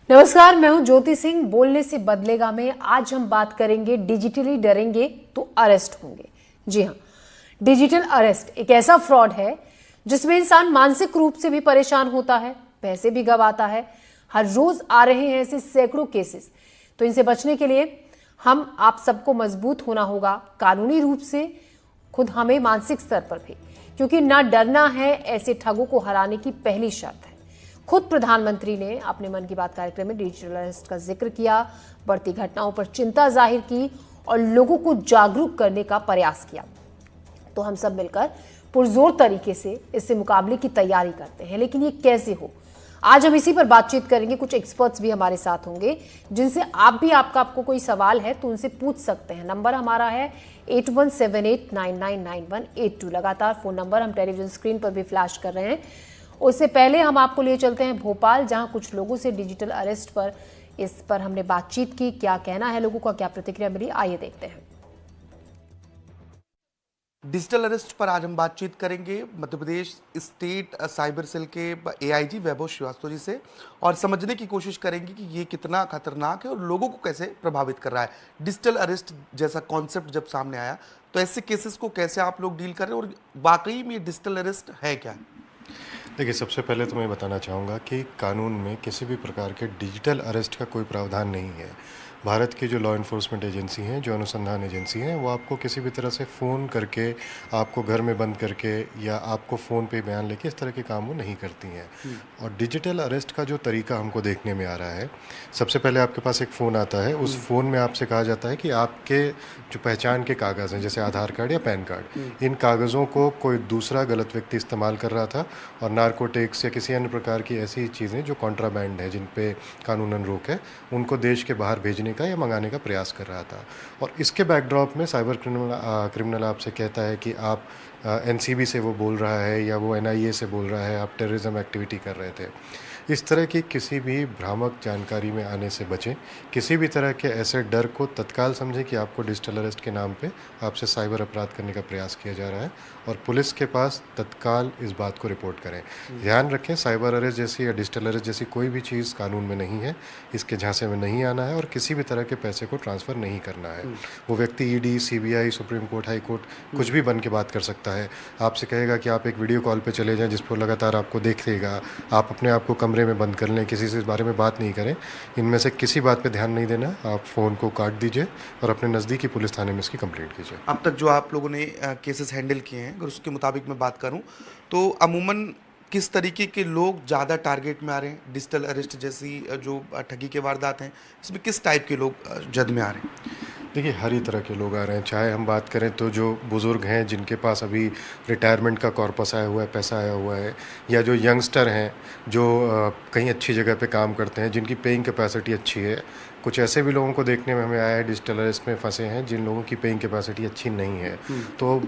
नमस्कार, मैं हूं ज्योति सिंह। बोलने से बदलेगा में आज हम बात करेंगे डिजिटली डरेंगे तो अरेस्ट होंगे। जी हां, डिजिटल अरेस्ट एक ऐसा फ्रॉड है जिसमें इंसान मानसिक रूप से भी परेशान होता है, पैसे भी गंवाता है। हर रोज आ रहे हैं ऐसे सैकड़ों केसेस। तो इनसे बचने के लिए हम आप सबको मजबूत होना होगा, कानूनी रूप से, खुद हमें मानसिक स्तर पर भी, क्योंकि ना डरना है ऐसे ठगों को हराने की पहली शर्त है। खुद प्रधानमंत्री ने अपने मन की बात कार्यक्रम में डिजिटल अरेस्ट का जिक्र किया, बढ़ती घटनाओं पर चिंता जाहिर की और लोगों को जागरूक करने का प्रयास किया। तो हम सब मिलकर पुरजोर तरीके से इससे मुकाबले की तैयारी करते हैं, लेकिन ये कैसे हो, आज हम इसी पर बातचीत करेंगे। कुछ एक्सपर्ट्स भी हमारे साथ होंगे जिनसे आपको कोई सवाल है तो उनसे पूछ सकते हैं। नंबर हमारा है 8178999182। लगातार फोन नंबर हम टेलीविजन स्क्रीन पर भी फ्लैश कर रहे हैं। उससे पहले हम आपको ले चलते हैं भोपाल, जहां कुछ लोगों से डिजिटल अरेस्ट पर हमने बातचीत की। क्या कहना है लोगों का, क्या प्रतिक्रिया मिली, आइए देखते हैं। डिजिटल अरेस्ट पर आज हम बातचीत करेंगे Madhya Pradesh state cyber cell के एआईजी वैभव श्रीवास्तव जी से और समझने की कोशिश करेंगे कि ये कितना खतरनाक है और लोगों को कैसे प्रभावित कर रहा है। डिजिटल अरेस्ट जैसा कॉन्सेप्ट जब सामने आया तो ऐसे केसेस को कैसे आप लोग डील कर रहे हैं और वाकई में डिजिटल अरेस्ट है क्या? देखिए, सबसे पहले तो मैं बताना चाहूँगा कि कानून में किसी भी प्रकार के डिजिटल अरेस्ट का कोई प्रावधान नहीं है। भारत की जो लॉ इन्फोर्समेंट एजेंसी हैं, जो अनुसंधान एजेंसी हैं, वो आपको किसी भी तरह से फ़ोन करके, आपको घर में बंद करके या आपको फ़ोन पे बयान लेके इस तरह के काम वो नहीं करती हैं। और डिजिटल अरेस्ट का जो तरीका हमको देखने में आ रहा है, सबसे पहले आपके पास एक फ़ोन आता है। उस फ़ोन में आपसे कहा जाता है कि आपके जो पहचान के कागज़ हैं, जैसे आधार कार्ड या पैन कार्ड, इन कागज़ों को कोई दूसरा गलत व्यक्ति इस्तेमाल कर रहा था और नारकोटिक्स या किसी अन्य प्रकार की ऐसी चीज़ें जो कॉन्ट्राबैंड है, जिन पे कानूनन रोक है, उनको देश के बाहर भेजने का या मंगाने का प्रयास कर रहा था। और इसके बैकड्रॉप में साइबर क्रिमिनल आपसे कहता है कि आप एनसीबी से वो बोल रहा है या वो एनआईए से बोल रहा है, आप टेररिज्म एक्टिविटी कर रहे थे। इस तरह की किसी भी भ्रामक जानकारी में आने से बचें। किसी भी तरह के ऐसे डर को तत्काल समझें कि आपको डिजिटल अरेस्ट के नाम पे आपसे साइबर अपराध करने का प्रयास किया जा रहा है और पुलिस के पास तत्काल इस बात को रिपोर्ट करें। ध्यान रखें, साइबर अरेस्ट जैसी या डिजिटल अरेस्ट जैसी कोई भी चीज़ कानून में नहीं है, इसके झांसे में नहीं आना है और किसी भी तरह के पैसे को ट्रांसफ़र नहीं करना है। वो व्यक्ति ED, CBI, supreme court, high court कुछ भी बन के बात कर सकता है। आपसे कहेगा कि आप एक वीडियो कॉल पे चले जाएं जिस पर लगातार आपको देखेगा, आप अपने आप को कमरे में बंद कर लें, किसी से इस बारे में बात नहीं करें। इनमें से किसी बात पे ध्यान नहीं देना। आप फ़ोन को काट दीजिए और अपने नज़दीकी पुलिस थाने में इसकी कंप्लेंट कीजिए। अब तक जो आप लोगों ने केसेस हैंडल किए हैं, अगर उसके मुताबिक मैं बात करूं तो अमूमन किस तरीके के लोग ज़्यादा टारगेट में आ रहे हैं? डिजिटल अरेस्ट जैसी जो ठगी के वारदात हैं, इसमें किस टाइप के लोग जद में आ रहे हैं? देखिए, हर ही तरह के लोग आ रहे हैं। चाहे हम बात करें तो जो बुज़ुर्ग हैं, जिनके पास अभी रिटायरमेंट का कॉर्पस आया हुआ है, पैसा आया हुआ है, या जो यंगस्टर हैं जो कहीं अच्छी जगह पे काम करते हैं, जिनकी पेइंग कैपेसिटी अच्छी है। कुछ ऐसे भी लोगों को देखने में हमें आया है डिजिटल अरेस्ट में फंसे हैं जिन लोगों की पेइंग कैपेसिटी अच्छी नहीं है। तो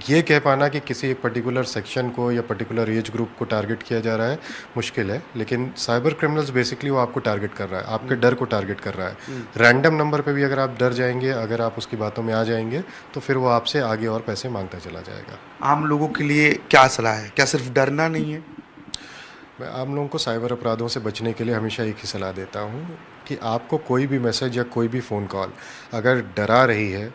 ये कह पाना कि किसी एक पर्टिकुलर सेक्शन को या पर्टिकुलर एज ग्रुप को टारगेट किया जा रहा है मुश्किल है, लेकिन साइबर क्रिमिनल्स बेसिकली वो आपको टारगेट कर रहा है, आपके डर को टारगेट कर रहा है। रैंडम नंबर पे भी अगर आप डर जाएंगे, अगर आप उसकी बातों में आ जाएंगे, तो फिर वो आपसे आगे और पैसे मांगता चला जाएगा। आम लोगों के लिए क्या सलाह है? क्या सिर्फ डरना नहीं है? मैं आम लोगों को साइबर अपराधों से बचने के लिए हमेशा एक ही सलाह देता हूँ कि आपको कोई भी मैसेज या कोई भी फ़ोन कॉल अगर डरा रही है,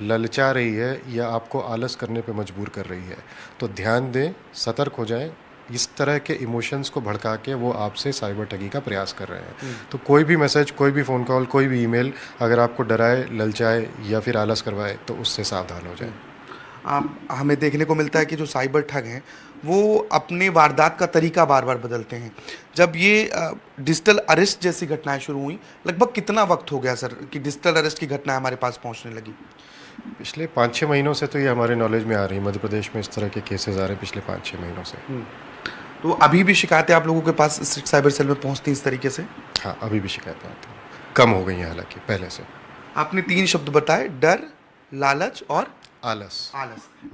ललचा रही है या आपको आलस करने पे मजबूर कर रही है, तो ध्यान दें, सतर्क हो जाएं। इस तरह के इमोशंस को भड़का के वो आपसे साइबर ठगी का प्रयास कर रहे हैं। तो कोई भी मैसेज, कोई भी फ़ोन कॉल, कोई भी ईमेल अगर आपको डराए, ललचाए या फिर आलस करवाए, तो उससे सावधान हो जाएं। हमें देखने को मिलता है कि जो साइबर ठग हैं वो अपने वारदात का तरीका बार बार बदलते हैं। जब ये डिजिटल अरेस्ट जैसी घटनाएं शुरू हुई, लगभग कितना वक्त हो गया सर कि डिजिटल अरेस्ट की घटनाएं हमारे पास पहुंचने लगी? पिछले 5-6 महीनों से तो ये हमारे नॉलेज में आ रही है। मध्य प्रदेश में इस तरह के केसेस आ रहे हैं पिछले 5-6 महीनों से। तो अभी भी शिकायतें आप लोगों के पास साइबर सेल में पहुंचती इस तरीके से? हाँ, अभी भी शिकायतें आती हैं, कम हो गई हैं हालांकि पहले से। आपने 3 शब्द बताए, डर, लालच और आलस।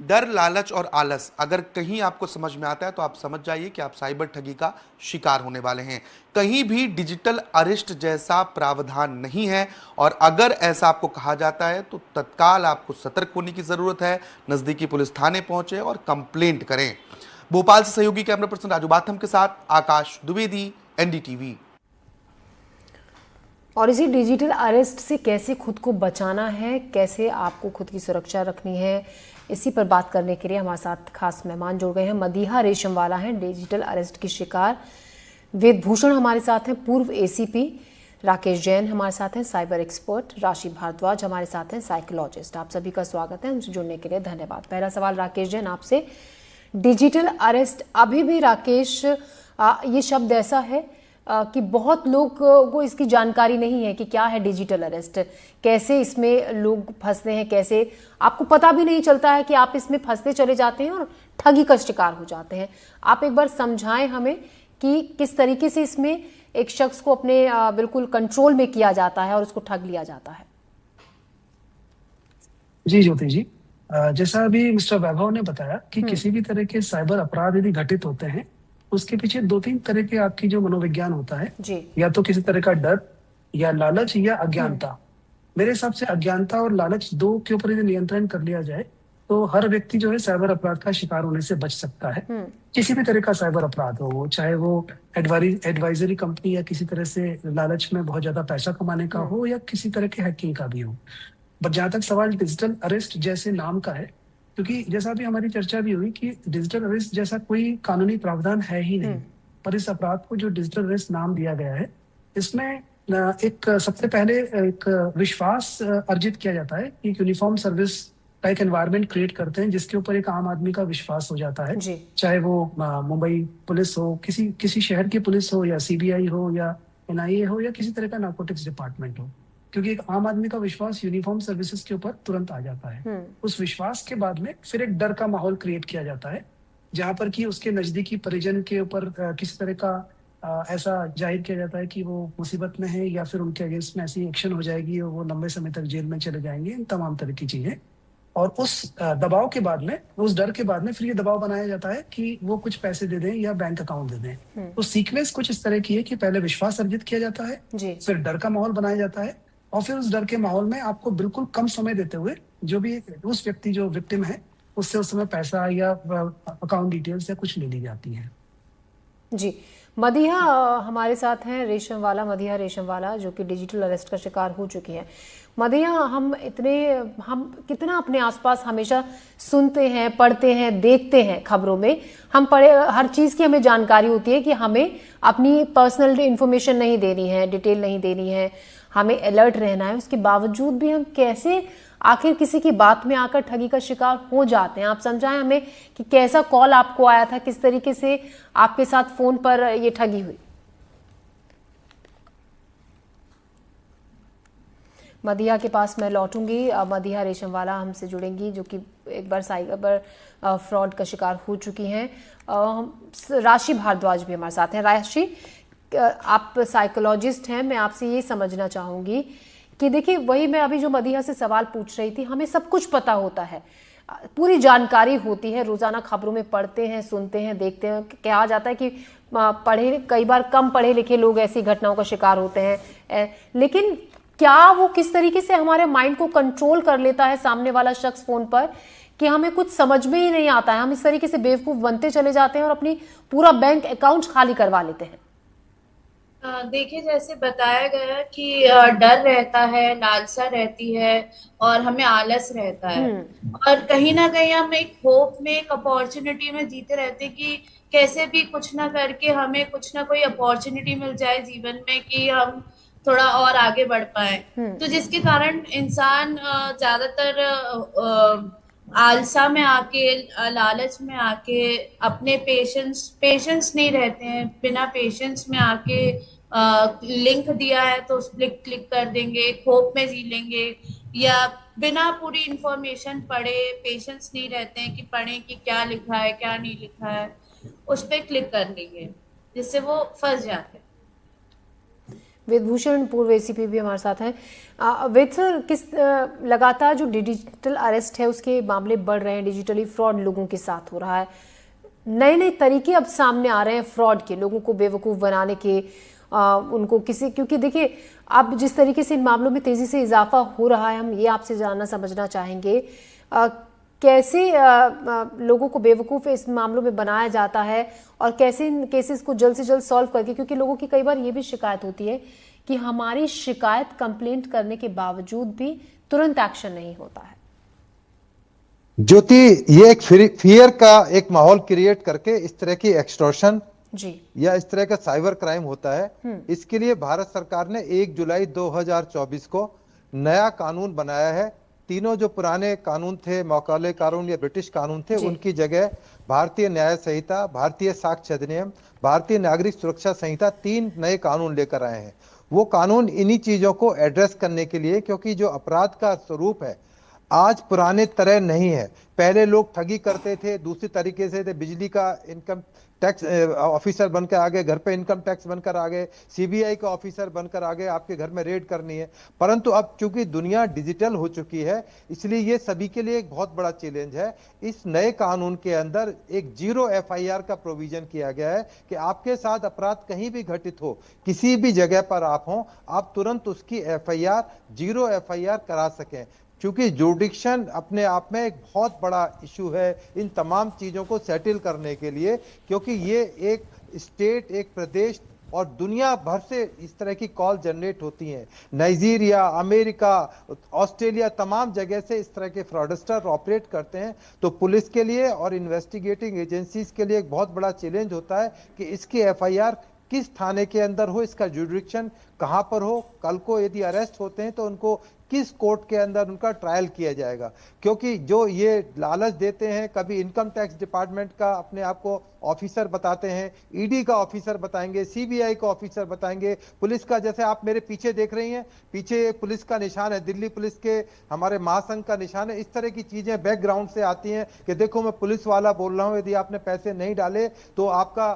डर, लालच और आलस। अगर कहीं आपको समझ में आता है तो आप समझ जाइए कि आप साइबर ठगी का शिकार होने वाले हैं। कहीं भी डिजिटल अरेस्ट जैसा प्रावधान नहीं है और अगर ऐसा आपको कहा जाता है तो तत्काल आपको सतर्क होने की जरूरत है। नजदीकी पुलिस थाने पहुंचे और कंप्लेंट करें। भोपाल से सहयोगी कैमरा पर्सन राजू बाथम के साथ आकाश द्विवेदी, एनडीटीवी। और इसी डिजिटल अरेस्ट से कैसे खुद को बचाना है, कैसे आपको खुद की सुरक्षा रखनी है, इसी पर बात करने के लिए हमारे साथ खास मेहमान जुड़ गए हैं। मदीहा रेशमवाला हैं डिजिटल अरेस्ट की शिकार। वेद भूषण हमारे साथ हैं, पूर्व एसीपी। राकेश जैन हमारे साथ हैं, साइबर एक्सपर्ट। राशि भारद्वाज हमारे साथ हैं, साइकोलॉजिस्ट। आप सभी का स्वागत है, हमसे जुड़ने के लिए धन्यवाद। पहला सवाल राकेश जैन आपसे, डिजिटल अरेस्ट अभी भी राकेश ये शब्द ऐसा है कि बहुत लोग को इसकी जानकारी नहीं है कि क्या है डिजिटल अरेस्ट, कैसे इसमें लोग फंसते हैं, कैसे आपको पता भी नहीं चलता है कि आप इसमें फंसते चले जाते हैं और ठगी का शिकार हो जाते हैं। आप एक बार समझाएं हमें कि किस तरीके से इसमें एक शख्स को अपने बिल्कुल कंट्रोल में किया जाता है और उसको ठग लिया जाता है। जी ज्योति जी, जैसा अभी मिस्टर वैभव ने बताया कि किसी भी तरह के साइबर अपराध यदि घटित होते हैं, उसके पीछे 2-3 तरह के आपकी जो मनोविज्ञान होता है जी। या तो किसी तरह का डर या लालच या अज्ञानता। मेरे हिसाब से अज्ञानता और लालच दो के ऊपर यदि नियंत्रण कर लिया जाए तो हर व्यक्ति जो है साइबर अपराध का शिकार होने से बच सकता है। किसी भी तरह का साइबर अपराध हो, चाहे वो एडवाइजरी कंपनी या किसी तरह से लालच में बहुत ज्यादा पैसा कमाने का हो या किसी तरह के हैकिंग का भी हो। बट जहां तक सवाल डिजिटल अरेस्ट जैसे नाम का है, क्योंकि जैसा भी हमारी चर्चा भी हुई कि डिजिटल अरेस्ट जैसा कोई कानूनी प्रावधान है ही नहीं, पर इस अपराध को जो डिजिटल अरेस्ट नाम दिया गया है, इसमें एक सबसे पहले एक विश्वास अर्जित किया जाता है। एक यूनिफॉर्म सर्विस का एक एनवायरनमेंट क्रिएट करते हैं जिसके ऊपर एक आम आदमी का विश्वास हो जाता है, चाहे वो मुंबई पुलिस हो, किसी शहर की पुलिस हो या सीबीआई हो या एनआईए हो या किसी तरह का नारकोटिक्स डिपार्टमेंट हो, क्योंकि एक आम आदमी का विश्वास यूनिफॉर्म सर्विसेज के ऊपर तुरंत आ जाता है। उस विश्वास के बाद में फिर एक डर का माहौल क्रिएट किया जाता है, जहां पर कि उसके नजदीकी परिजन के ऊपर किसी तरह का ऐसा जाहिर किया जाता है कि वो मुसीबत में है या फिर उनके अगेंस्ट में ऐसी एक्शन हो जाएगी और वो लंबे समय तक जेल में चले जाएंगे, इन तमाम तरह की चीजें। और उस दबाव के बाद में, उस डर के बाद में फिर ये दबाव बनाया जाता है कि वो कुछ पैसे दे दें या बैंक अकाउंट दे दें। तो सीक्वेंस कुछ इस तरह की है कि पहले विश्वास अर्जित किया जाता है, फिर डर का माहौल बनाया जाता है और फिर उस डर के माहौल में आपको बिल्कुल कम समय देते हुए जो भी उस व्यक्ति जो विक्टिम है उससे उस समय पैसा या अकाउंट डिटेल्स या कुछ ले ली जाती है। जी। मदीहा हमारे साथ हैं, रेशमवाला, मदीहा रेशमवाला, जो कि डिजिटल अरेस्ट का शिकार हो चुकी हैं। मदीहा, हम कितना अपने आसपास हमेशा सुनते हैं, पढ़ते हैं, देखते हैं खबरों में, हम हर चीज़ की हमें जानकारी होती है कि हमें अपनी पर्सनल इन्फॉर्मेशन नहीं देनी है, डिटेल नहीं देनी है, हमें अलर्ट रहना है। उसके बावजूद भी हम कैसे आखिर किसी की बात में आकर ठगी का शिकार हो जाते हैं। आप समझाएं हमें कि कैसा कॉल आपको आया था, किस तरीके से आपके साथ फोन पर ये ठगी हुई। मदीहा के पास मैं लौटूंगी। मदीहा रेशमवाला हमसे जुड़ेंगी, जो कि एक बार साइबर फ्रॉड का शिकार हो चुकी हैं। राशि भारद्वाज भी हमारे साथ हैं। राशि, आप साइकोलॉजिस्ट हैं, मैं आपसे ये समझना चाहूँगी कि देखिए, वही मैं अभी जो मदीहा से सवाल पूछ रही थी, हमें सब कुछ पता होता है, पूरी जानकारी होती है, रोज़ाना खबरों में पढ़ते हैं, सुनते हैं, देखते हैं। कहा जाता है कि कई बार कम पढ़े लिखे लोग ऐसी घटनाओं का शिकार होते हैं, लेकिन क्या वो किस तरीके से हमारे माइंड को कंट्रोल कर लेता है सामने वाला शख्स फोन पर कि हमें कुछ समझ में ही नहीं आता है। हम इस तरीके से बेवकूफ़ बनते चले जाते हैं और अपनी पूरा बैंक अकाउंट खाली करवा लेते हैं। देखिए, जैसे बताया गया कि डर रहता है, लालसा रहती है और हमें आलस रहता है, और कहीं ना कहीं हम एक होप में, एक अपॉर्चुनिटी में जीते रहते हैं कि कैसे भी कुछ ना करके हमें कुछ ना कोई अपॉर्चुनिटी मिल जाए जीवन में कि हम थोड़ा और आगे बढ़ पाए। तो जिसके कारण इंसान ज्यादातर आलसा में आके, लालच में आके, अपने पेशेंस नहीं रहते हैं, बिना पेशेंस में आके लिंक दिया है तो उस पर क्लिक कर देंगे, होप में जी लेंगे, या बिना पूरी इंफॉर्मेशन पढ़े, पेशेंस नहीं रहते हैं कि पढ़ें कि क्या लिखा है क्या नहीं लिखा है, उस पर क्लिक कर लेंगे, जिससे वो फंस जाते हैं। वेद भूषण, पूर्व एसीपी भी हमारे साथ हैं। वेद सर, लगातार जो डिजिटल अरेस्ट है उसके मामले बढ़ रहे हैं, डिजिटली फ्रॉड लोगों के साथ हो रहा है, नए नए तरीके अब सामने आ रहे हैं फ्रॉड के, लोगों को बेवकूफ़ बनाने के, उनको क्योंकि देखिए, अब जिस तरीके से इन मामलों में तेज़ी से इजाफा हो रहा है, हम ये आपसे जानना समझना चाहेंगे कैसे लोगों को बेवकूफ़ इस मामलों में बनाया जाता है और कैसे इन केसेस को जल्द से जल्द सॉल्व करके, क्योंकि लोगों की कई बार ये भी शिकायत होती है कि हमारी शिकायत कंप्लेंट करने के बावजूद भी तुरंत एक्शन नहीं होता है। ज्योति, ये एक फियर का एक माहौल क्रिएट करके इस तरह की एक्सटॉर्शन जी या इस तरह का साइबर क्राइम होता है। इसके लिए भारत सरकार ने 1 जुलाई 2024 को नया कानून बनाया है। तीनों जो पुराने कानून थे, मौकाले कानून या ब्रिटिश कानून थे, उनकी जगह भारतीय न्याय संहिता, भारतीय साक्ष्य अधिनियम, भारतीय नागरिक सुरक्षा संहिता 3 नए कानून लेकर आए हैं। वो कानून इन्हीं चीजों को एड्रेस करने के लिए, क्योंकि जो अपराध का स्वरूप है आज पुराने तरह नहीं है। पहले लोग ठगी करते थे, दूसरी तरीके से थे, बिजली का इनकम टैक्स ऑफिसर बनकर आ गए, घर पे इनकम टैक्स बनकर आ गए, सीबीआई का ऑफिसर बनकर आ गए, आपके घर में रेड करनी है। परंतु अब चूंकि दुनिया डिजिटल हो चुकी है, इसलिए ये सभी के लिए एक बहुत बड़ा चैलेंज है। इस नए कानून के अंदर एक 0 FIR का प्रोविजन किया गया है कि आपके साथ अपराध कहीं भी घटित हो, किसी भी जगह पर आप हो, आप तुरंत उसकी FIR 0 FIR करा सकें। क्योंकि जुडिक्शन अपने आप में एक बहुत बड़ा इशू है इन तमाम चीजों को सेटल करने के लिए, क्योंकि ये एक स्टेट, एक प्रदेश और दुनिया भर से इस तरह की कॉल जनरेट होती हैं। नाइजीरिया, अमेरिका, ऑस्ट्रेलिया, तमाम जगह से इस तरह के फ्रॉडस्टर ऑपरेट करते हैं। तो पुलिस के लिए और इन्वेस्टिगेटिंग एजेंसीज के लिए एक बहुत बड़ा चैलेंज होता है कि इसकी FIR किस थाने के अंदर हो, इसका जुडिक्शन कहां पर हो, कल को यदि अरेस्ट होते हैं तो उनको किस कोर्ट के अंदर उनका ट्रायल किया जाएगा। क्योंकि जो ये लालच देते हैं, कभी इनकम टैक्स डिपार्टमेंट का अपने आप को ऑफिसर बताते हैं, ईडी का ऑफिसर बताएंगे, सीबीआई का ऑफिसर बताएंगे, पुलिस का, जैसे आप मेरे पीछे देख रही हैं, पीछे पुलिस का निशान है, दिल्ली पुलिस के हमारे महासंघ का निशान है। इस तरह की चीजें बैकग्राउंड से आती हैं कि देखो मैं पुलिस वाला बोल रहा हूं, यदि आपने पैसे नहीं डाले तो आपका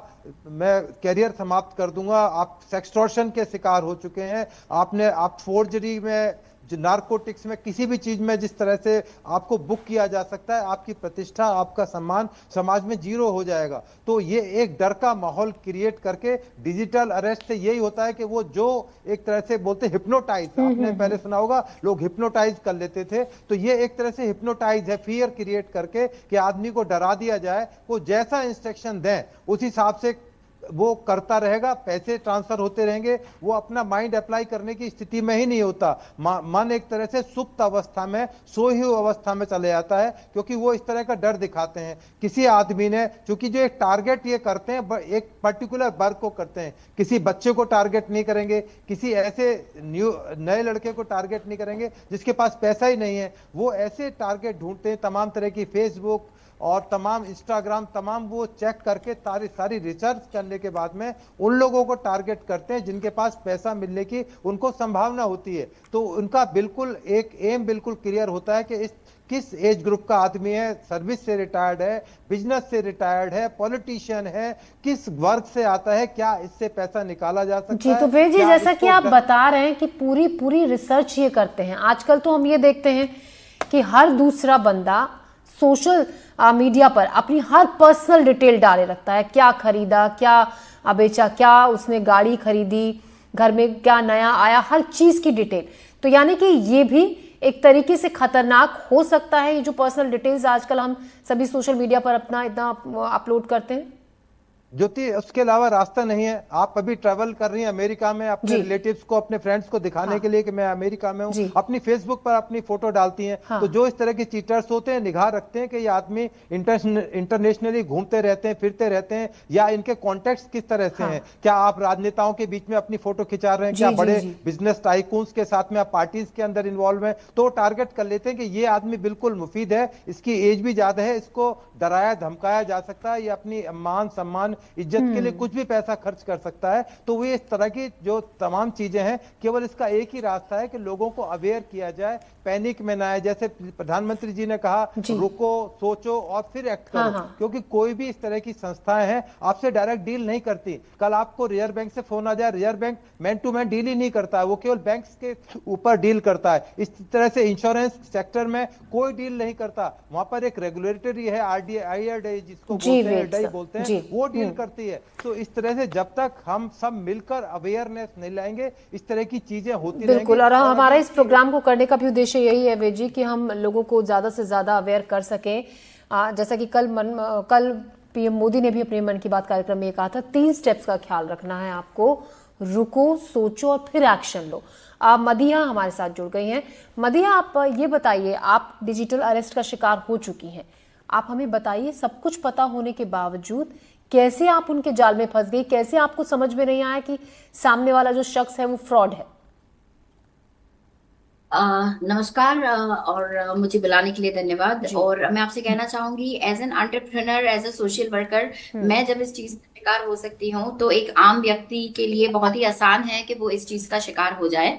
मैं कैरियर समाप्त कर दूंगा, आप सेक्सटॉर्शन के शिकार हो चुके हैं, आप फोर्जरी में, नारकोटिक्स में, किसी भी चीज में जिस तरह से आपको बुक किया जा सकता है, आपकी प्रतिष्ठा, आपका सम्मान समाज में 0 हो जाएगा। तो ये एक डर का माहौल क्रिएट करके डिजिटल अरेस्ट से यही होता है कि वो जो एक तरह से बोलते हिप्नोटाइज, आपने पहले सुना होगा, लोग हिप्नोटाइज कर लेते थे, तो ये एक तरह से हिप्नोटाइज है, फियर क्रिएट करके कि आदमी को डरा दिया जाए, वो जैसा इंस्ट्रक्शन दें उस हिसाब से वो करता रहेगा, पैसे ट्रांसफर होते रहेंगे, वो अपना माइंड अप्लाई करने की स्थिति में ही नहीं होता। मन एक तरह से सुप्त अवस्था में, सोई हुई अवस्था में चले जाता है, क्योंकि वो इस तरह का डर दिखाते हैं। किसी आदमी ने, चूंकि जो एक टारगेट ये करते हैं, एक पर्टिकुलर वर्ग को करते हैं, किसी बच्चे को टारगेट नहीं करेंगे, किसी ऐसे नए लड़के को टारगेट नहीं करेंगे जिसके पास पैसा ही नहीं है। वो ऐसे टारगेट ढूंढते हैं, तमाम तरह की फेसबुक और तमाम इंस्टाग्राम, तमाम वो चेक करके सारी रिसर्च करने के बाद में उन लोगों को टारगेट करते हैं जिनके पास पैसा मिलने की उनको संभावना होती है। तो उनका बिल्कुल एक एम बिल्कुल क्लियर होता है कि किस एज ग्रुप का आदमी है, सर्विस से रिटायर्ड है, बिजनेस से रिटायर्ड है, पॉलिटिशियन है, किस वर्ग से आता है, क्या इससे पैसा निकाला जा सकता जी, है। तो फिर जी जैसा कि आप बता रहे हैं कि पूरी रिसर्च ये करते हैं। आजकल तो हम ये देखते हैं कि हर दूसरा बंदा सोशल मीडिया पर अपनी हर पर्सनल डिटेल डाले रखता है, क्या खरीदा, क्या बेचा, क्या उसने गाड़ी खरीदी, घर में क्या नया आया, हर चीज की डिटेल। तो यानी कि ये भी एक तरीके से खतरनाक हो सकता है, ये जो पर्सनल डिटेल्स आजकल हम सभी सोशल मीडिया पर अपना इतना अपलोड करते हैं। ज्योति, उसके अलावा रास्ता नहीं है। आप अभी ट्रैवल कर रही हैं अमेरिका में, अपने रिलेटिव्स को, अपने फ्रेंड्स को दिखाने के लिए कि मैं अमेरिका में हूँ, अपनी फेसबुक पर अपनी फोटो डालती हैं। तो जो इस तरह के चीटर्स होते हैं, निगाह रखते हैं कि ये आदमी इंटरनेशनली घूमते रहते हैं, फिरते रहते हैं, या इनके कॉन्टेक्ट्स किस तरह से हैं। क्या आप राजनेताओं के बीच में अपनी फोटो खिंचा रहे हैं, क्या बड़े बिजनेस टाइकून्स के साथ में आप पार्टीज के अंदर इन्वॉल्व हैं, तो टारगेट कर लेते हैं कि ये आदमी बिल्कुल मुफीद है, इसकी एज भी ज्यादा है, इसको डराया धमकाया जा सकता है, ये अपनी मान सम्मान इज्जत के लिए कुछ भी पैसा खर्च कर सकता है। तो वो इस तरह की जो तमाम चीजें हैं, केवल इसका एक ही रास्ता है कि लोगों को अवेयर किया जाए, पैनिक में ना आए। जैसे प्रधानमंत्री जी ने कहा, रुको, सोचो और फिर एक्ट करो। क्योंकि कोई भी इस तरह की संस्थाएं हैं आपसे डायरेक्ट डील नहीं करती। कल आपको रिजर्व बैंक से फोन आ जाए, Reserve Bank man to man deal ही नहीं करता है, वो केवल बैंक के ऊपर डील करता है। इस तरह से इंश्योरेंस सेक्टर में कोई डील नहीं करता, वहां पर एक रेगुलेटरी है, RDI जिसको बोलते हैं, बोलते हैं, वो डील फील करती है। तो इस तरह से जब तक हम सब मिलकर अवेयरनेस नहीं लाएंगे, इस तरह की चीजें होती रहेंगी। बिल्कुल, और हमारा इस प्रोग्राम को करने का भी उद्देश्य यही है वेद जी कि हम लोगों को ज्यादा से ज्यादा अवेयर कर सकें। जैसा कि कल पीएम मोदी ने भी अपने मन की बात कार्यक्रम में कहा था, 3 स्टेप्स का ख्याल रखना है आपको, रुको, सोचो और फिर एक्शन लो। मदिया हमारे साथ जुड़ गई हैं। मदिया, आप ये बताइए, आप डिजिटल अरेस्ट का शिकार हो चुकी हैं, आप हमें बताइए, सब कुछ पता होने के बावजूद कैसे आप उनके जाल में फंस गई, कैसे आपको समझ में नहीं आया कि सामने वाला जो शख्स है वो फ्रॉड है? नमस्कार और मुझे बुलाने के लिए धन्यवाद। और मैं आपसे कहना चाहूंगी, as an entrepreneur, as a social worker, मैं जब इस चीज का शिकार हो सकती हूँ, तो एक आम व्यक्ति के लिए बहुत ही आसान है कि वो इस चीज का शिकार हो जाए।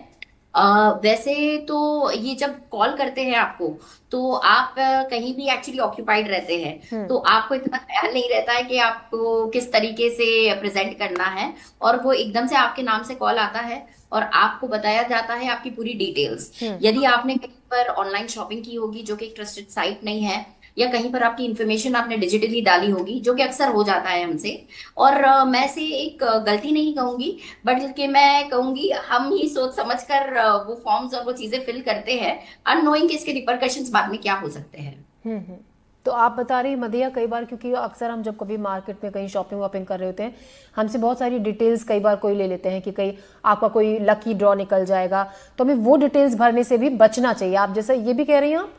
वैसे तो ये जब कॉल करते हैं आपको, तो आप कहीं भी एक्चुअली ऑक्यूपाइड रहते हैं, तो आपको इतना ख्याल नहीं रहता है कि आपको किस तरीके से प्रेजेंट करना है, और वो एकदम से आपके नाम से कॉल आता है और आपको बताया जाता है आपकी पूरी डिटेल्स। यदि आपने कहीं पर ऑनलाइन शॉपिंग की होगी जो कि एक ट्रस्टेड साइट नहीं है, या कहीं पर आपकी इंफॉर्मेशन आपने डिजिटली डाली होगी, जो कि अक्सर हो जाता है हमसे, और मैं से एक गलती नहीं कहूंगी, बल्कि मैं कहूंगी हम ही सोच समझकर वो फॉर्म्स और वो चीजें फिल करते हैं, अननोइंग कि इसके रिपरकशंस बाद में क्या हो सकते हैं। तो आप बता रही मदिया, कई बार क्योंकि अक्सर हम जब कभी मार्केट में कहीं शॉपिंग वॉपिंग कर रहे होते हैं, हमसे बहुत सारी डिटेल्स कई बार कोई ले लेते हैं कि कहीं आपका कोई लकी ड्रॉ निकल जाएगा, तो हमें वो डिटेल्स भरने से भी बचना चाहिए। आप जैसे ये भी कह रही हैं आप?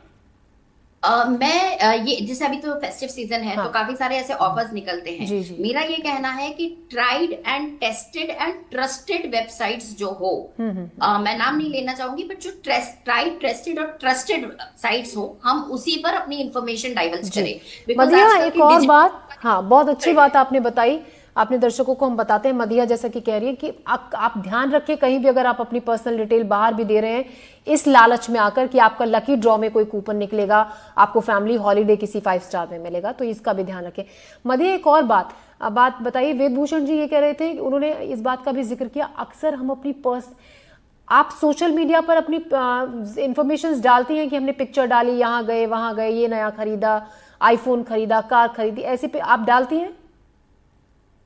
मैं ये जैसे अभी तो फेस्टिव सीजन है, तो काफी सारे ऐसे ऑफर्स निकलते हैं। जी। मेरा ये कहना है कि tried and tested and trusted websites जो हो, मैं नाम नहीं लेना चाहूंगी, बट जो ट्राइड, टेस्टेड और ट्रस्टेड साइट्स हो, हम उसी पर अपनी इंफॉर्मेशन डाइवर्स करें। मदिया, एक और बात, हाँ बहुत अच्छी बात आपने बताई, अपने दर्शकों को हम बताते हैं। मदिया जैसा कि कह रही है कि आप ध्यान रखें, कहीं भी अगर आप अपनी पर्सनल डिटेल बाहर भी दे रहे हैं इस लालच में आकर कि आपका लकी ड्रॉ में कोई कूपन निकलेगा, आपको फैमिली हॉलीडे किसी 5 स्टार में मिलेगा, तो इसका भी ध्यान रखें। मदिया, एक और बात बताइए, वेदभूषण जी ये कह रहे थे, उन्होंने इस बात का भी जिक्र किया, अक्सर हम अपनी आप सोशल मीडिया पर अपनी इंफॉर्मेशन डालती हैं कि हमने पिक्चर डाली, यहाँ गए वहां गए, ये नया खरीदा, आईफोन खरीदा, कार खरीदी, ऐसे पे आप डालती हैं?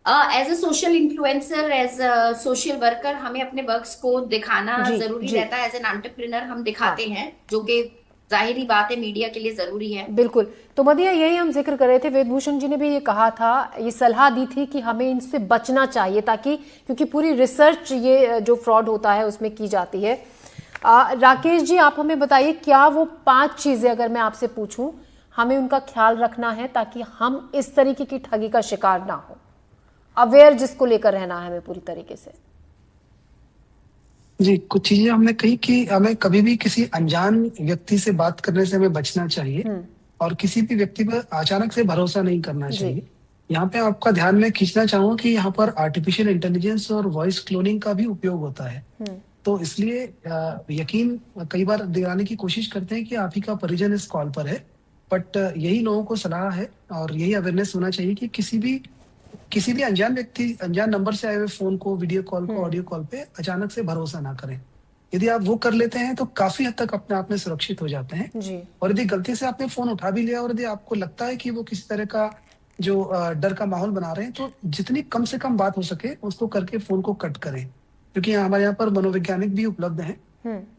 As a social influencer, as a social worker, हमें अपने वर्क्स को दिखाना जरूरी रहता है। एज एन एंटरप्रेन्योर हम दिखाते हैं, जो कि जाहिर ही बात है मीडिया के लिए जरूरी है। बिल्कुल। तो मदिया, यही हम जिक्र कर रहे थे, वेदभूषण जी ने भी ये कहा था, ये सलाह दी थी कि हमें इनसे बचना चाहिए, ताकि क्योंकि पूरी रिसर्च ये जो फ्रॉड होता है उसमें की जाती है। राकेश जी, आप हमें बताइए, क्या वो 5 चीजें अगर मैं आपसे पूछूं, हमें उनका ख्याल रखना है ताकि हम इस तरीके की ठगी का शिकार ना हो? अवेयर जिसको लेकर रहना है हमें पूरी तरीके से। जी, कुछ चीजें हमने कही कि हमें कभी भी किसी अनजान व्यक्ति से बात करने से हमें बचना चाहिए, और किसी भी व्यक्ति पर अचानक से भरोसा नहीं करना चाहिए। यहाँ पे आपका ध्यान में खींचना चाहूंगा कि यहाँ पर आर्टिफिशियल इंटेलिजेंस और वॉइस क्लोनिंग का भी उपयोग होता है। तो इसलिए यकीन कई बार दिलाने की कोशिश करते हैं कि आप ही का परिजन इस कॉल पर है, बट यही लोगों को सलाह है और यही अवेयरनेस होना चाहिए कि किसी भी अनजान व्यक्ति, अनजान नंबर से आए हुए फोन को, वीडियो कॉल को, ऑडियो कॉल पे अचानक से भरोसा ना करें। यदि आप वो कर लेते हैं तो काफी हद तक अपने आप में सुरक्षित हो जाते हैं जी। और यदि गलती से आपने फोन उठा भी लिया और यदि आपको लगता है कि वो किसी तरह का जो डर का माहौल बना रहे हैं, तो जितनी कम से कम बात हो सके उसको करके फोन को कट करें, क्योंकि हमारे यहाँ पर मनोवैज्ञानिक भी उपलब्ध हैं।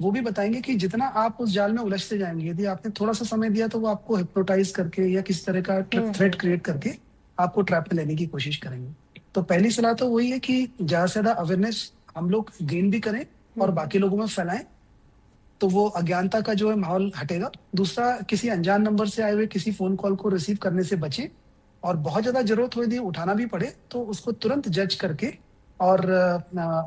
वो भी बताएंगे कि जितना आप उस जाल में उलझते जाएंगे, यदि आपने थोड़ा सा समय दिया तो वो आपको हिप्नोटाइज करके या किसी तरह का थ्रेट क्रिएट करके आपको ट्रैप में लेने की कोशिश करेंगे। तो पहली सलाह तो वही है कि ज्यादा से ज्यादा अवेयरनेस हम लोग गेन भी करें और बाकी लोगों में फैलाएं, तो वो अज्ञानता का जो है माहौल हटेगा। दूसरा, किसी अनजान नंबर से आए हुए किसी फोन कॉल को रिसीव करने से बचें, और बहुत ज्यादा जरूरत हो यदि उठाना भी पड़े तो उसको तुरंत जज करके और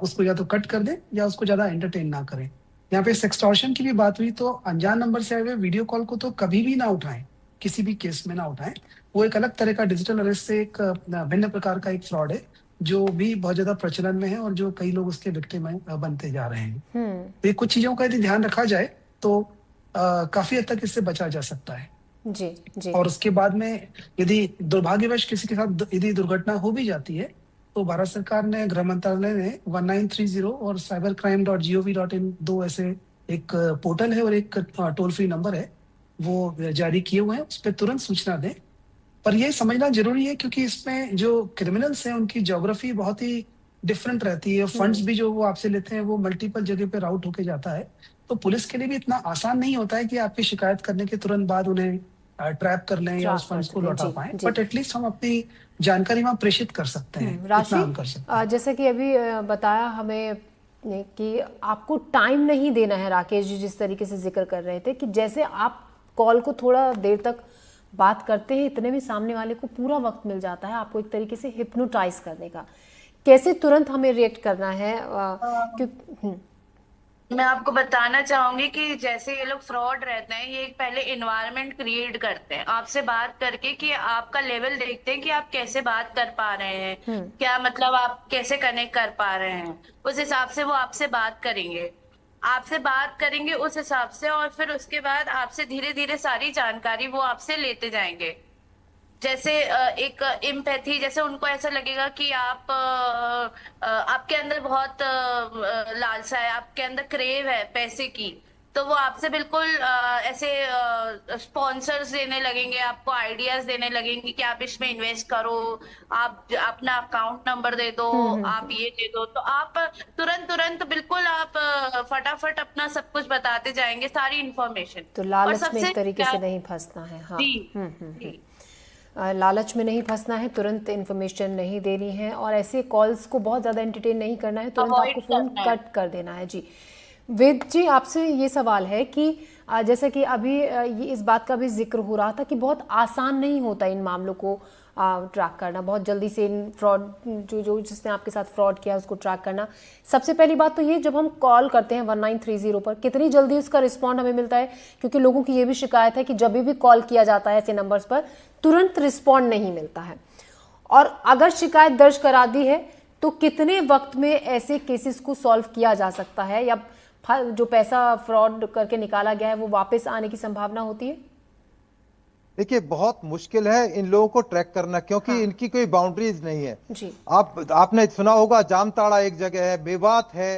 उसको या तो कट कर दें या उसको ज्यादा एंटरटेन ना करें। यहाँ पे सेक्सटॉर्शन की भी बात हुई, तो अनजान नंबर से आए हुए वीडियो कॉल को तो कभी भी ना उठाएं, किसी भी केस में ना उठाएं। वो एक अलग तरह का डिजिटल अरेस्ट से एक भिन्न प्रकार का एक फ्रॉड है, जो भी बहुत ज्यादा प्रचलन में है और जो कई लोग उसके विक्टिम बनते जा रहे हैं। तो ये कुछ चीजों का यदि ध्यान रखा जाए तो काफी हद तक इससे बचा जा सकता है। जी। और उसके बाद में यदि दुर्भाग्यवश किसी के साथ यदि दुर्घटना हो भी जाती है, तो भारत सरकार ने, गृह मंत्रालय ने 1930 और cybercrime.gov.in 2 ऐसे एक पोर्टल है और एक टोल फ्री नंबर है, वो जारी किए हुए हैं। उस पर तुरंत सूचना दें पर ये समझना जरूरी है क्योंकि इसमें जो क्रिमिनल्स हैं उनकी ज्योग्राफी बहुत ही डिफरेंट रहती है, फंड्स भी जो वो आपसे लेते हैं वो मल्टीपल जगह पे राउट होके जाता है। तो पुलिस के लिए भी इतना आसान नहीं होता है कि आपकी शिकायत करने के तुरंत बाद उन्हें ट्रैप कर लें या उस फंड्स को लौटा पाएं, बट एटलीस्ट हम अपनी जानकारी वहां प्रेषित कर सकते हैं, राशि इतना हम कर सकते हैं। जैसे कि अभी बताया हमें ने कि आपको टाइम नहीं देना है। राकेश जी जिस तरीके से जिक्र कर रहे थे कि जैसे आप कॉल को थोड़ा देर तक बात करते हैं, इतने में सामने वाले को पूरा वक्त मिल जाता है आपको एक तरीके से हिप्नोटाइज करने का। कैसे तुरंत हमें रिएक्ट करना है मैं आपको बताना चाहूंगी कि जैसे ये लोग फ्रॉड रहते हैं, ये एक पहले इन्वायरमेंट क्रिएट करते हैं आपसे बात करके कि आपका लेवल देखते हैं कि आप कैसे बात कर पा रहे हैं, क्या मतलब आप कैसे कनेक्ट कर पा रहे हैं, उस हिसाब से वो आपसे बात करेंगे उस हिसाब से, और फिर उसके बाद आपसे धीरे धीरे सारी जानकारी वो आपसे लेते जाएंगे। जैसे एक इम्पैथी, जैसे उनको ऐसा लगेगा कि आपके अंदर बहुत लालसा है, आपके अंदर क्रेव है पैसे की, तो वो आपसे बिल्कुल ऐसे स्पॉन्सर्स देने लगेंगे, आपको आइडियाज देने लगेंगे कि आप इसमें इन्वेस्ट करो, आप अपना अकाउंट नंबर दे दो, आप ये दे दो, तो आप तुरंत बिल्कुल आप फटाफट अपना सब कुछ बताते जाएंगे, सारी इन्फॉर्मेशन। तो लालच में एक तरीके से नहीं फंसना है। हाँ, जी। लालच में नहीं फंसना है, तुरंत इन्फॉर्मेशन नहीं देनी है और ऐसे कॉल्स को बहुत ज़्यादा एंटरटेन नहीं करना है, तुरंत आपको फ़ोन कट कर देना है। जी वेद जी, आपसे ये सवाल है कि जैसे कि अभी ये इस बात का भी जिक्र हो रहा था कि बहुत आसान नहीं होता इन मामलों को ट्रैक करना, बहुत जल्दी से इन फ्रॉड जो जिसने आपके साथ फ्रॉड किया उसको ट्रैक करना। सबसे पहली बात तो ये, जब हम कॉल करते हैं 1930 पर कितनी जल्दी उसका रिस्पॉन्ड हमें मिलता है, क्योंकि लोगों की ये भी शिकायत है कि जब भी कॉल किया जाता है ऐसे नंबर्स पर तुरंत रिस्पॉन्ड नहीं मिलता है, और अगर शिकायत दर्ज करा दी है तो कितने वक्त में ऐसे केसेस को सॉल्व किया जा सकता है, या जो पैसा फ्रॉड करके निकाला गया है वो वापस आने की संभावना होती है? देखिए, बहुत मुश्किल है इन लोगों को ट्रैक करना, क्योंकि हाँ। इनकी कोई बाउंड्रीज नहीं है जी। आपने सुना होगा जामताड़ा एक जगह है, मेवात है,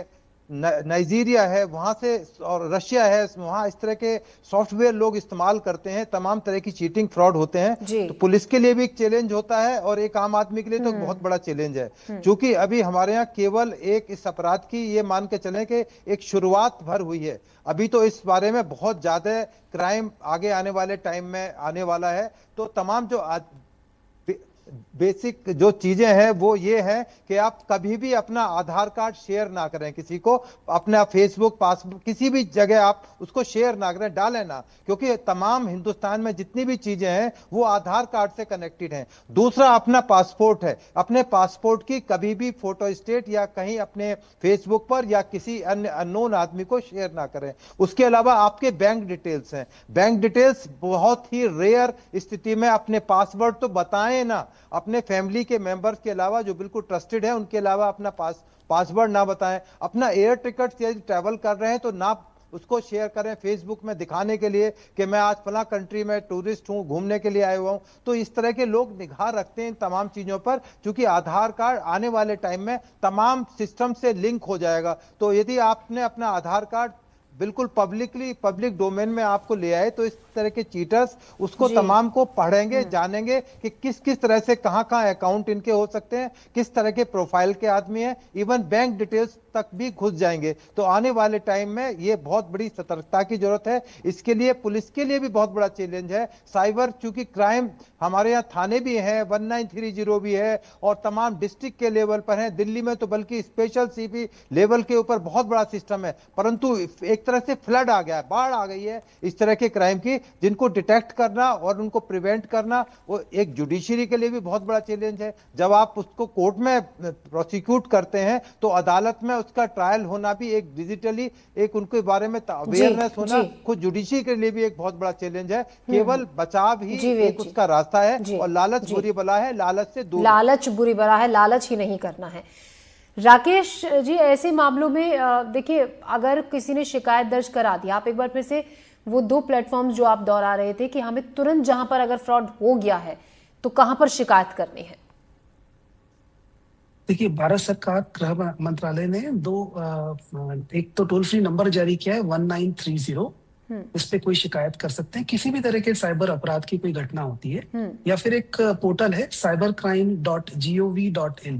नाइजीरिया है, वहां से, और रशिया है, वहां इस तरह के सॉफ्टवेयर लोग इस्तेमाल करते हैं, तमाम तरह की चीटिंग फ्रॉड होते हैं। तो पुलिस के लिए भी एक चैलेंज होता है और एक आम आदमी के लिए तो बहुत बड़ा चैलेंज है, क्योंकि अभी हमारे यहाँ केवल एक इस अपराध की ये मान के चलें कि एक शुरुआत भर हुई है। अभी तो इस बारे में बहुत ज्यादा क्राइम आगे आने वाले टाइम में आने वाला है। तो तमाम जो बेसिक जो चीजें हैं वो ये है कि आप कभी भी अपना आधार कार्ड शेयर ना करें किसी को, अपना फेसबुक पासबुक किसी भी जगह आप उसको शेयर ना करें, डालें ना, क्योंकि तमाम हिंदुस्तान में जितनी भी चीजें हैं वो आधार कार्ड से कनेक्टेड हैं। दूसरा अपना पासपोर्ट है, अपने पासपोर्ट की कभी भी फोटो स्टेट या कहीं अपने फेसबुक पर या किसी अन्य अननोन आदमी को शेयर ना करें। उसके अलावा आपके बैंक डिटेल्स हैं, बैंक डिटेल्स बहुत ही रेयर स्थिति में अपने पासवर्ड तो बताएं ना, अपने फैमिली के मेंबर्स के अलावा जो बिल्कुल ट्रस्टेड है उनके अलावा अपना पासवर्ड ना बताएं। अपना एयर टिकट यदि ट्रैवल कर रहे हैं तो ना उसको शेयर करें फेसबुक में दिखाने के लिए कि मैं आज फला कंट्री में टूरिस्ट हूं, घूमने के लिए आया हुआ हूं। तो इस तरह के लोग निगाह रखते हैं इन तमाम चीजों पर, क्योंकि आधार कार्ड आने वाले टाइम में तमाम सिस्टम से लिंक हो जाएगा। तो यदि आपने अपना आधार कार्ड बिल्कुल पब्लिक डोमेन में आपको ले आए तो इस तरह के चीटर्स उसको तमाम को पढ़ेंगे, जानेंगे कि किस किस तरह से कहां अकाउंट इनके हो सकते हैं, किस तरह के प्रोफाइल के आदमी हैं, इवन बैंक डिटेल्स तक भी घुस जाएंगे। तो आने वाले टाइम में ये बहुत बड़ी सतर्कता की जरूरत है। इसके लिए पुलिस के लिए भी बहुत बड़ा चैलेंज है। साइबर चूंकि क्राइम हमारे यहाँ थाने भी हैं, 1930 भी है और तमाम डिस्ट्रिक्ट के लेवल पर है, दिल्ली में तो बल्कि स्पेशल सीपी लेवल के ऊपर बहुत बड़ा सिस्टम है, परंतु एक तरह से फ्लड आ गया है, बाढ़ आ गई है इस तरह के क्राइम की, जिनको डिटेक्ट करना और उनको प्रिवेंट करना वो एक जुडिशरी के लिए भी बहुत बड़ा चैलेंज है। जब आप उसको कोर्ट में प्रोसिक्यूट करते हैं तो अदालत में उसका ट्रायल होना भी एक डिजिटली एक उनके बारे में अवेयरनेस होना खुद जुडिशरी के लिए भी एक बहुत बड़ा चैलेंज है। केवल बचाव ही एक उसका रास्ता है और लालच बुरी बला है, लालच से दूर, लालच बुरी बला है, लालच ही नहीं करना है। राकेश जी, ऐसे मामलों में देखिए, अगर किसी ने शिकायत दर्ज करा दी, आप एक बार फिर से वो 2 प्लेटफॉर्म्स जो आप दोहरा रहे थे कि हमें तुरंत जहां पर अगर फ्रॉड हो गया है तो कहां पर शिकायत करनी है? देखिए, भारत सरकार गृह मंत्रालय ने एक तो टोल फ्री नंबर जारी किया है 1930, इस पे कोई शिकायत कर सकते हैं। किसी भी तरह के साइबर अपराध की कोई घटना होती है, या फिर एक पोर्टल है cybercrime.gov.in,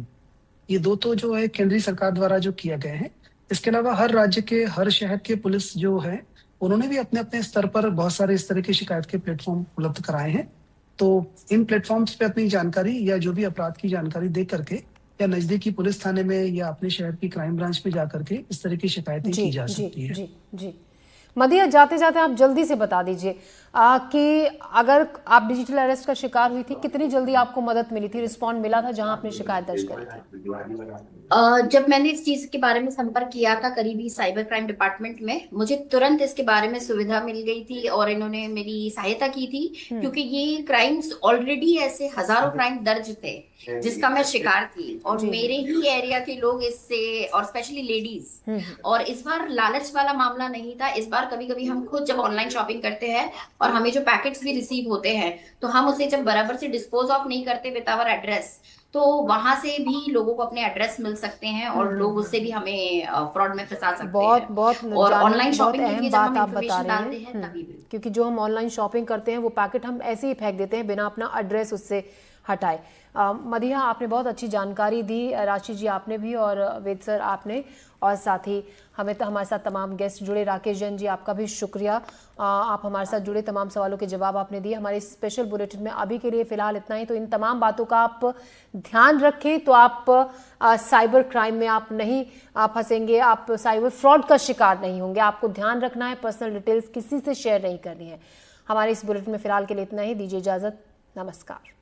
ये दो तो जो है केंद्रीय सरकार द्वारा जो किया गए हैं। इसके अलावा हर राज्य के, हर शहर के पुलिस जो है, उन्होंने भी अपने अपने स्तर पर बहुत सारे इस तरह के शिकायत के प्लेटफॉर्म उपलब्ध कराए हैं। तो इन प्लेटफॉर्म्स पे अपनी जानकारी या जो भी अपराध की जानकारी दे करके, या नजदीकी पुलिस थाने में या अपने शहर की क्राइम ब्रांच में जाकर के इस तरह की शिकायतें की जा सकती है। जी। मदिया, जाते जाते आप जल्दी से बता दीजिए कि अगर आप डिजिटल अरेस्ट का शिकार हुई थी, कितनी जल्दी आपको मदद मिली थी, रिस्पॉन्ड मिला था जहां आपने शिकायत दर्ज करी थी? जब मैंने इस चीज के बारे में संपर्क किया था करीबी साइबर क्राइम डिपार्टमेंट में, मुझे तुरंत इसके बारे में सुविधा मिल गई थी और इन्होंने मेरी सहायता की थी, क्योंकि ये क्राइम्स ऑलरेडी ऐसे हजारों क्राइम दर्ज थे जिसका मैं शिकार थी, और मेरे ही एरिया के लोग इससे, और स्पेशली लेडीज। और इस बार लालच वाला मामला नहीं था। इस बार कभी कभी हम खुद जब ऑनलाइन शॉपिंग करते हैं और हमें जो पैकेट्स भी रिसीव होते हैं, तो हम उसे जब बराबर से डिस्पोज ऑफ नहीं करते विद आवर एड्रेस, तो वहां से भी लोगों को अपने एड्रेस मिल सकते हैं और लोग उससे भी हमें फ्रॉड में फंसा सकते हैं। बहुत और ऑनलाइन शॉपिंग के लिए जब हम आप बता इंफॉर्मेशन रहे डालते हैं, हैं तभी भी, क्योंकि जो हम ऑनलाइन शॉपिंग करते हैं वो पैकेट हम ऐसे ही फेंक देते हैं बिना अपना एड्रेस उससे हटाए। मदिहा, आपने बहुत अच्छी जानकारी दी, राशि जी आपने भी, और वेद सर आपने, और साथ ही हमारे साथ तमाम गेस्ट जुड़े। राकेश जैन जी, आपका भी शुक्रिया, आप हमारे साथ जुड़े, तमाम सवालों के जवाब आपने दिए। हमारे स्पेशल बुलेटिन में अभी के लिए फिलहाल इतना ही। तो इन तमाम बातों का आप ध्यान रखें, तो आप साइबर क्राइम में आप नहीं फंसेंगे, आप साइबर फ्रॉड का शिकार नहीं होंगे। आपको ध्यान रखना है, पर्सनल डिटेल्स किसी से शेयर नहीं करनी है। हमारे इस बुलेटिन में फिलहाल के लिए इतना ही। दीजिए इजाजत, नमस्कार।